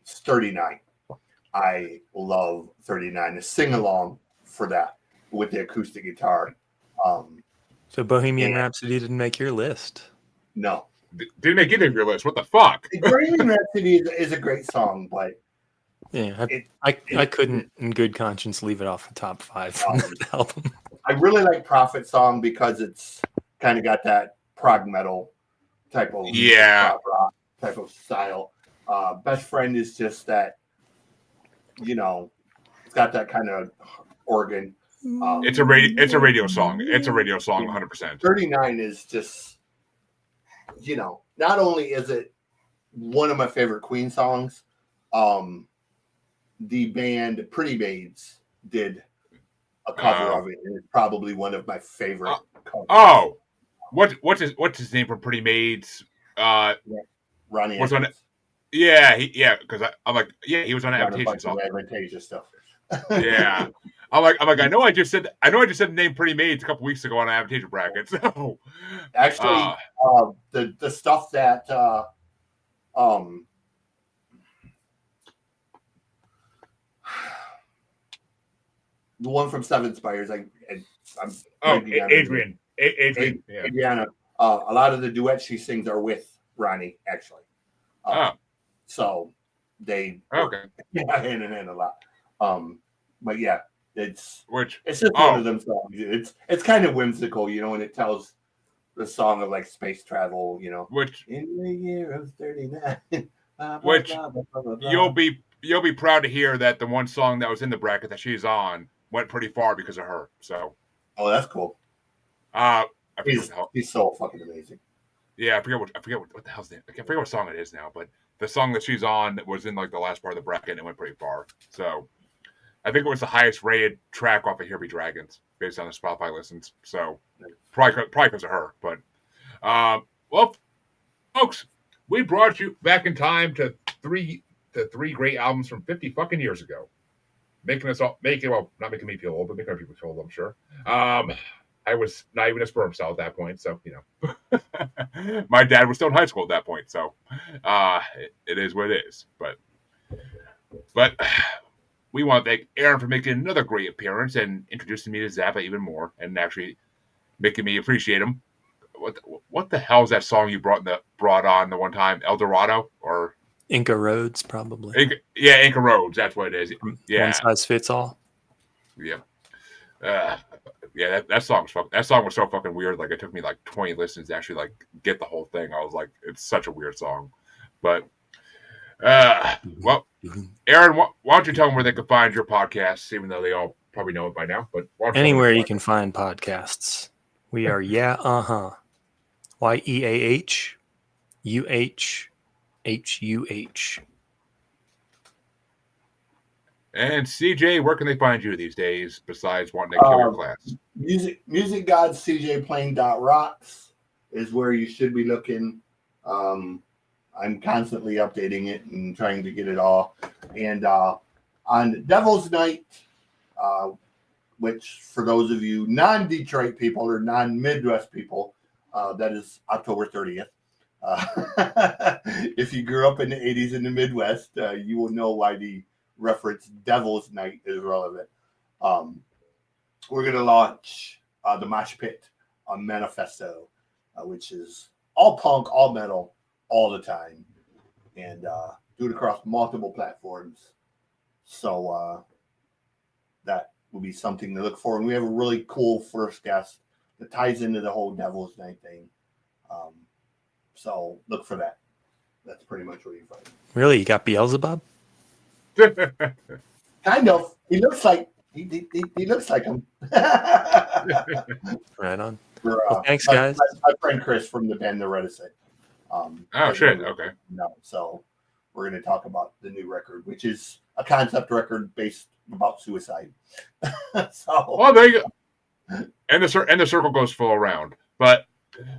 It's 39. I love 39. The sing along for that with the acoustic guitar. So Bohemian Rhapsody didn't make your list. No. Didn't make any of your list. What the fuck? Bohemian Rhapsody is a great song, but yeah, I couldn't in good conscience leave it off the top 5 from that album. I really like "Prophet Song" because it's kind of got that prog metal type of rock type of style. "Best Friend" is just that, it's got that kind of organ. It's a radio song. It's a radio song, 100%. 39 is just, not only is it one of my favorite Queen songs, the band Pretty Maids did a cover of it, and it's probably one of my favorite covers. Oh, what's his name from Pretty Maids? Ronnie. What's on it? Yeah, because I'm like, yeah, he was on Adaptation song. Adaptation stuff. Yeah, I'm like, I know I just said the name Pretty Maids a couple weeks ago on an Adaptation bracket. So actually, the stuff that the one from Seven Spires, Adrian, Adriana. A lot of the duets she sings are with Ronnie, actually. So they hand in hand a lot. But yeah, it's just one of them songs. It's kind of whimsical, and it tells the song of like space travel, you know, which in the year of 39. Blah, blah, which blah, blah, blah, blah, you'll blah. be proud to hear that the one song that was in the bracket that she's on went pretty far because of her. So, Oh, that's cool. I forget what the hell. He's so fucking amazing. Yeah, I forget what the hell's the name. I forget what song it is now, but the song that she's on was in like the last part of the bracket and it went pretty far. So I think it was the highest rated track off of Here Be Dragons based on the Spotify listens. So probably because of her. But well, folks, we brought you back in time to three great albums from 50 fucking years ago. Not making me feel old, but making other people feel old, I'm sure. I was not even a sperm cell at that point, so you know. My dad was still in high school at that point, so it is what it is. But we want to thank Aaron for making another great appearance and introducing me to Zappa even more, and actually making me appreciate him. What the hell is that song you brought on the one time? El Dorado or Inca Roads, probably. Inca Roads. That's what it is. Yeah, one size fits all. Yeah. That song was so fucking weird. Like it took me like 20 listens to actually like get the whole thing. I was like, it's such a weird song. But well, Aaron, why don't you tell them where they can find your podcast, even though they all probably know it by now. But anywhere you can find podcasts. We are YEAHUHHUH. And CJ, where can they find you these days besides wanting to kill your class? Musicgodscjplaying.rocks is where you should be looking. I'm constantly updating it and trying to get it all. And on Devil's Night, which for those of you non-Detroit people or non-Midwest people, that is October 30th. If you grew up in the 80s in the Midwest, you will know why the reference Devil's Night is relevant. We're going to launch the Mosh Pit Manifesto, which is all punk, all metal, all the time, and do it across multiple platforms. So that will be something to look for. And we have a really cool first guest that ties into the whole Devil's Night thing. So look for that. That's pretty much what you find. Really? You got Beelzebub? Kind of. He looks like he looks like him. Right on. Well, thanks, guys. My friend Chris from the band The Reticent. Oh shit! Okay. No, so we're going to talk about the new record, which is a concept record based about suicide. So, well, there you go. And the circle goes full around. But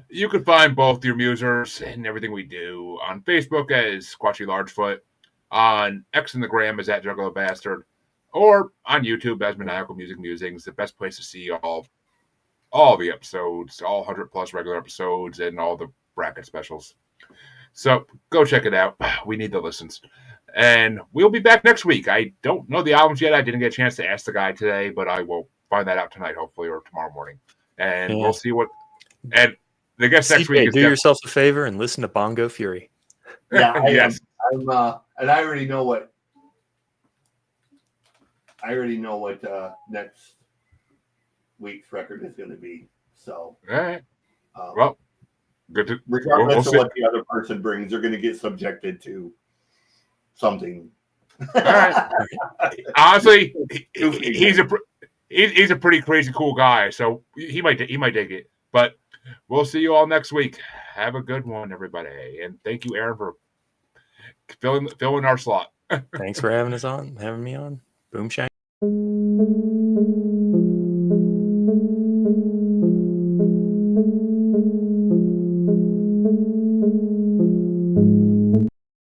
you can find both your musers and everything we do on Facebook as Squatchy Largefoot, on X and the Gram as at Juggalo Bastard, or on YouTube as Maniacal Music Musings. The best place to see all the episodes, all 100 plus regular episodes, and all the bracket specials. So go check it out. We need the listens. And we'll be back next week. I don't know the albums yet. I didn't get a chance to ask the guy today, but I will find that out tonight, hopefully, or tomorrow morning. And we'll see what. And the guest next week is. Do yourself a favor and listen to Bongo Fury. Yeah, yes. And I already know what. Next week's record is going to be. So. All right. Well. Good. Regardless of what the other person brings, they're going to get subjected to something. All right. Honestly, he's a pretty crazy cool guy, so he might dig it. But we'll see you all next week. Have a good one, everybody, and thank you, Aaron, for filling our slot. Thanks for having me on. Boom shank.